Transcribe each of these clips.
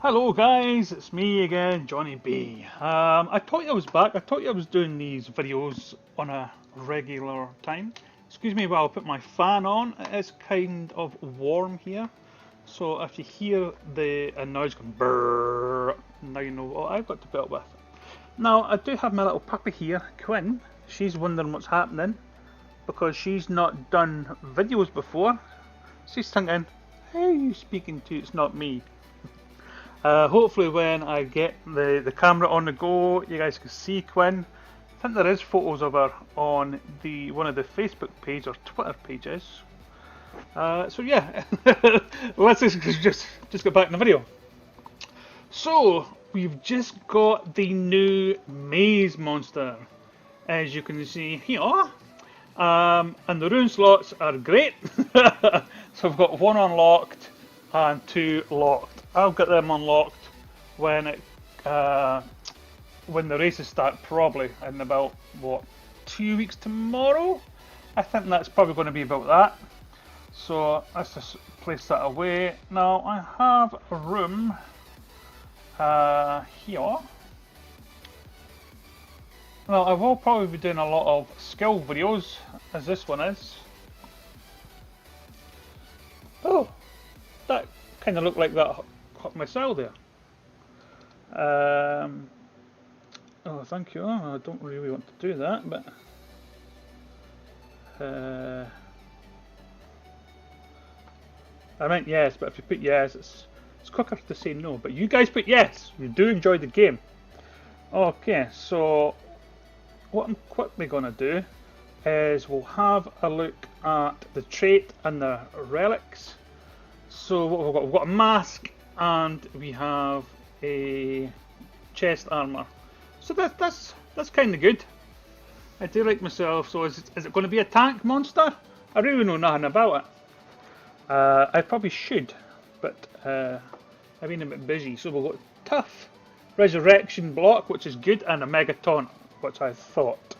Hello guys, it's me again, Johnny B. I told you I was back. I told you I was doing these videos on a regular time. Excuse me while I put my fan on. It's kind of warm here. So if you hear the noise going brrrr, now you know what I've got to put up with. Now I do have my little puppy here, Quinn. She's wondering what's happening because she's not done videos before. She's thinking, who are you speaking to? It's not me. Hopefully when I get the camera on the go, you guys can see Quinn. I think there is photos of her on one of the Facebook page or Twitter pages. So yeah, let's just get back in the video. So we've just got the new maze monster, as you can see here, and the rune slots are great. So I've got one unlocked and two locked. I'll get them unlocked when the races start, probably in about, what, 2 weeks tomorrow? I think that's probably going to be about that. So let's just place that away. Now I have a room here. Now I will probably be doing a lot of skill videos, as this one is. Oh, that kind of looked like that hot missile there. Oh, thank you. Oh, I don't really want to do that, but I meant yes, but if you put yes, it's quicker to say no. But you guys put yes. You do enjoy the game. Okay, so what I'm quickly going to do is we'll have a look at the trait and the relics. So what we've got a mask and we have a chest armor. So that's kind of good. I do like myself. So is it going to be a tank monster? I really know nothing about it. I probably should, but I've been a bit busy. So we've got tough resurrection block, which is good, and a mega taunt, which I thought.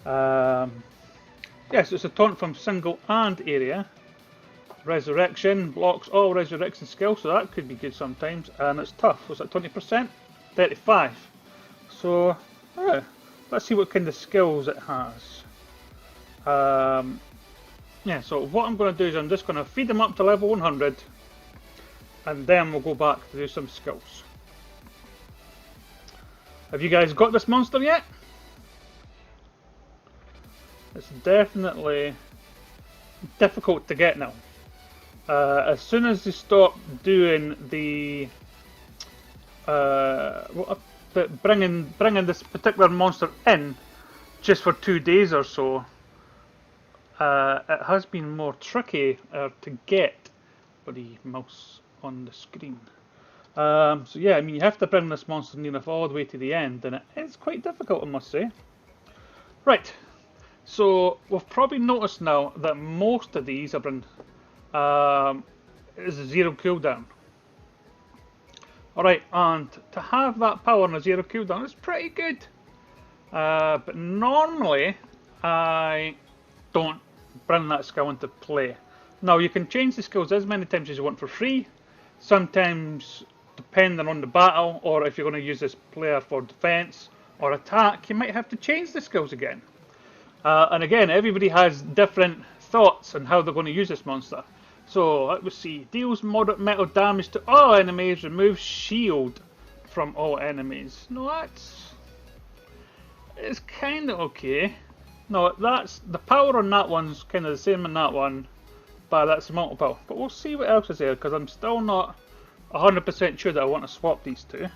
Yes, it's a taunt from single and area. Resurrection blocks all resurrection skills, so that could be good sometimes. And it's tough. Was that 20%? 35. So let's see what kind of skills it has. Yeah, so what I'm going to do is I'm just going to feed them up to level 100, and then we'll go back to do some skills. Have you guys got this monster yet? It's definitely difficult to get now. As soon as they stop doing the bringing this particular monster in just for 2 days or so, it has been more tricky to get the mouse on the screen. So yeah, I mean you have to bring this monster near enough all the way to the end, and it is quite difficult, I must say. Right, so we've probably noticed now that most of these have been is a 0 cooldown. Alright, and to have that power on a 0 cooldown is pretty good. But normally I don't bring that skill into play. Now you can change the skills as many times as you want for free. Sometimes, depending on the battle, or if you're going to use this player for defense or attack, you might have to change the skills again. And again, everybody has different thoughts on how they're going to use this monster. So let's see. Deals moderate metal damage to all enemies. Removes shield from all enemies. No, it's kind of okay. No, that's the power on that one's kind of the same on that one, but that's multiple. But we'll see what else is there, because I'm still not 100% sure that I want to swap these two.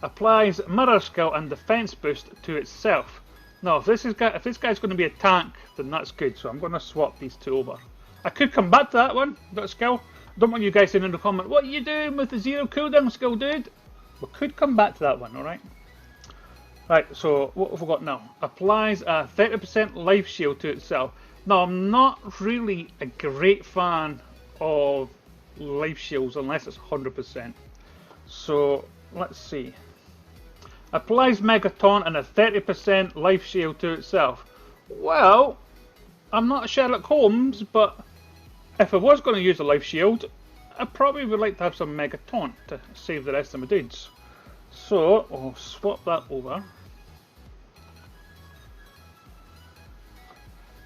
Applies mirror skill and defense boost to itself. Now, if this guy's going to be a tank, then that's good. So I'm going to swap these two over. I could come back to that one, that skill. I don't want you guys saying in the comment, what are you doing with the 0 cooldown skill, dude? We could come back to that one, alright? Right, so what have we got now? Applies a 30% life shield to itself. Now, I'm not really a great fan of life shields unless it's 100%. So, let's see. Applies Mega Taunt and a 30% life shield to itself. Well, I'm not Sherlock Holmes, but if I was going to use a life shield, I probably would like to have some Mega Taunt to save the rest of my dudes. So I'll swap that over.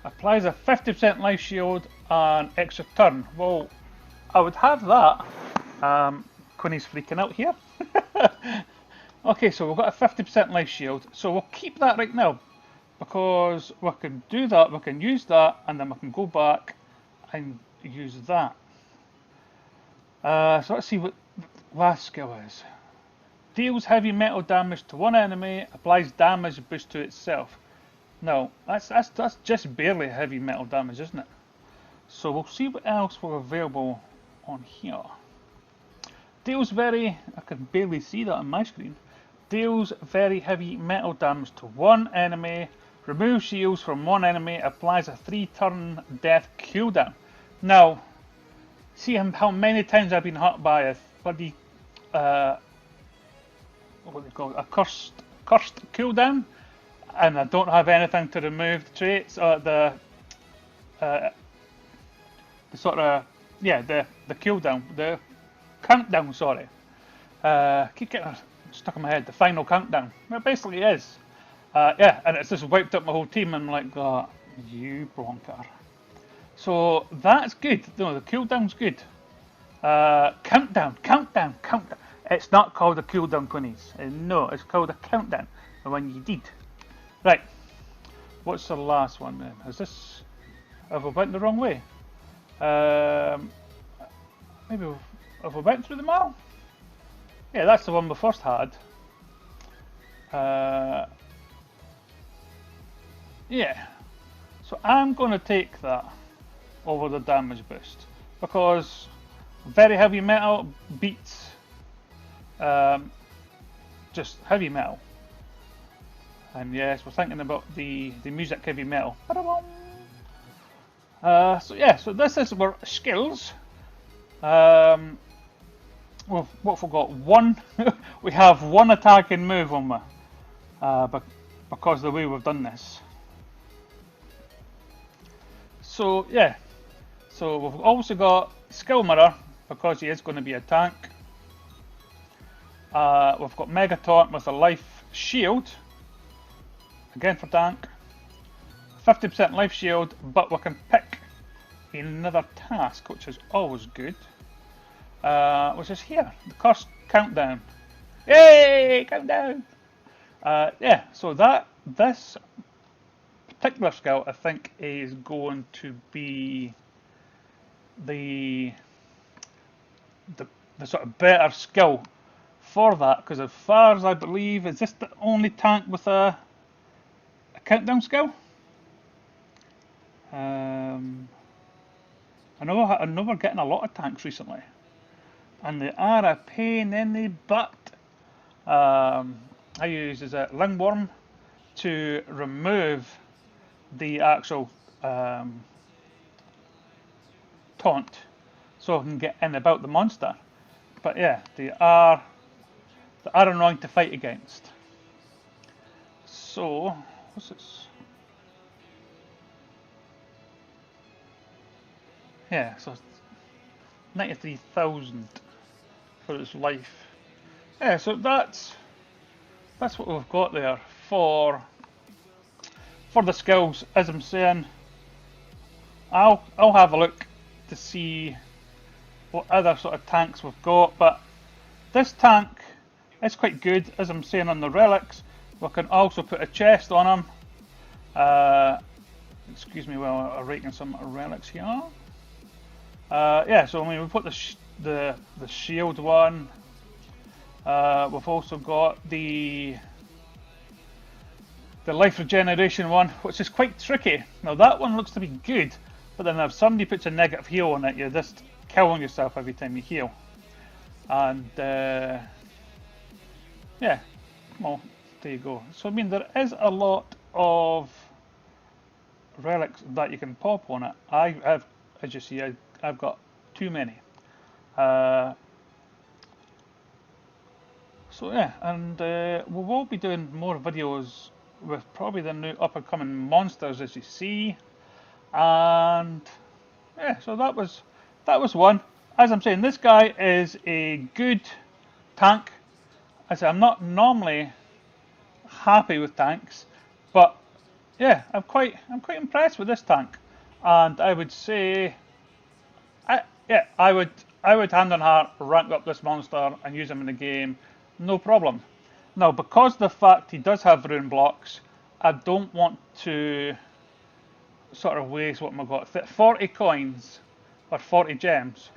Applies a 50% life shield and extra turn. Well, I would have that. Quinny's freaking out here. Okay, so we've got a 50% life shield. So we'll keep that right now. Because we can do that, we can use that, and then we can go back and use that. So let's see what the last skill is. Deals heavy metal damage to one enemy, applies damage boost to itself. No, that's just barely heavy metal damage, isn't it? So we'll see what else we're available on here. Deals very, I can barely see that on my screen. Deals very heavy metal damage to one enemy, removes shields from one enemy, applies a 3-turn death cooldown. Now, see how many times I've been hit by a bloody, what do they call it, a cursed cooldown, and I don't have anything to remove the traits, or the sort of, yeah, the cooldown, the countdown, sorry. Keep getting stuck in my head, the final countdown. It basically is. Yeah, and it's just wiped up my whole team, and I'm like, oh, you blonker. So that's good. No, the cooldown's good. Countdown. It's not called a cooldown, Quinnies. No, it's called a countdown. The one you did. Right. What's the last one then? Is this? Have we went the wrong way? Maybe have we went through them all? Yeah, that's the one we first had. Yeah. So I'm going to take that over the damage boost because very heavy metal beats just heavy metal. And yes, we're thinking about the music heavy metal. So yeah, so this is our skills. What have we got? One. We have one attacking move on me, because of the way we've done this. So yeah, so we've also got skill mirror because he is going to be a tank. We've got Mega Taunt with a life shield, again for tank. 50% life shield, but we can pick another task, which is always good. Which is here, the cost countdown. Yay, countdown! Yeah, so this particular skill I think is going to be the sort of better skill for that, because as far as I believe, is this the only tank with a countdown skill? I know we're getting a lot of tanks recently, and they are a pain in the butt. I use a Lingworm to remove the actual taunt, so I can get in about the monster. But yeah, they are annoying to fight against. So what's this? Yeah, so 93,000 for its life. Yeah, so that's what we've got there for the skills. As I'm saying, I'll have a look to see what other sort of tanks we've got, but this tank is quite good. As I'm saying, on the relics, we can also put a chest on them. Excuse me while I'm writing some relics here. Yeah, so I mean, we've put the shield one. We've also got the life regeneration one, which is quite tricky. Now that one looks to be good, but then if somebody puts a negative heal on it, you're just killing yourself every time you heal. And yeah, well, there you go. So I mean, there is a lot of relics that you can pop on it. I have, as you see, I've got too many. So yeah, and we will be doing more videos with probably the new up and coming monsters, as you see. And yeah, so that was one. as I'm saying, this guy is a good tank. I say I'm not normally happy with tanks, but yeah, I'm quite impressed with this tank, and I would say, yeah, I would hand on heart rank up this monster and use him in the game, no problem. Now, because of the fact he does have rune blocks, I don't want to sort of waste what I've got, 40 coins or 40 gems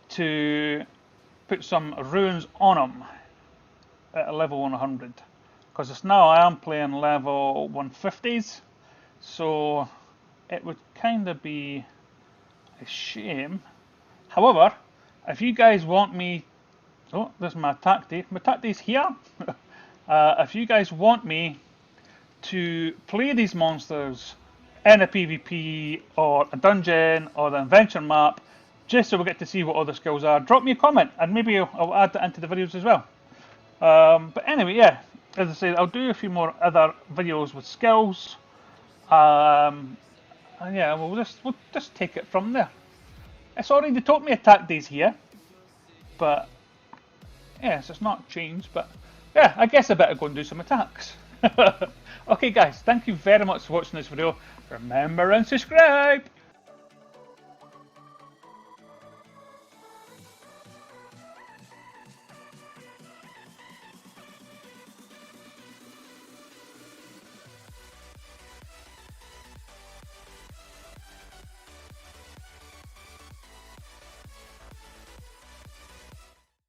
to put some runes on him at a level 100. Because it's now I am playing level 150s, so it would kind of be a shame. However, if you guys want me, oh, there's my attack day. My attack day's here. If you guys want me to play these monsters in a PvP or a dungeon or the adventure map, just so we get to see what other skills are, drop me a comment and maybe I'll add that into the videos as well. But anyway, yeah, as I said, I'll do a few more other videos with skills. And yeah, we'll just take it from there. It's already taught me attack days here, but yes, it's not changed. But yeah, I guess I better go and do some attacks. Okay, guys, thank you very much for watching this video. Remember and subscribe.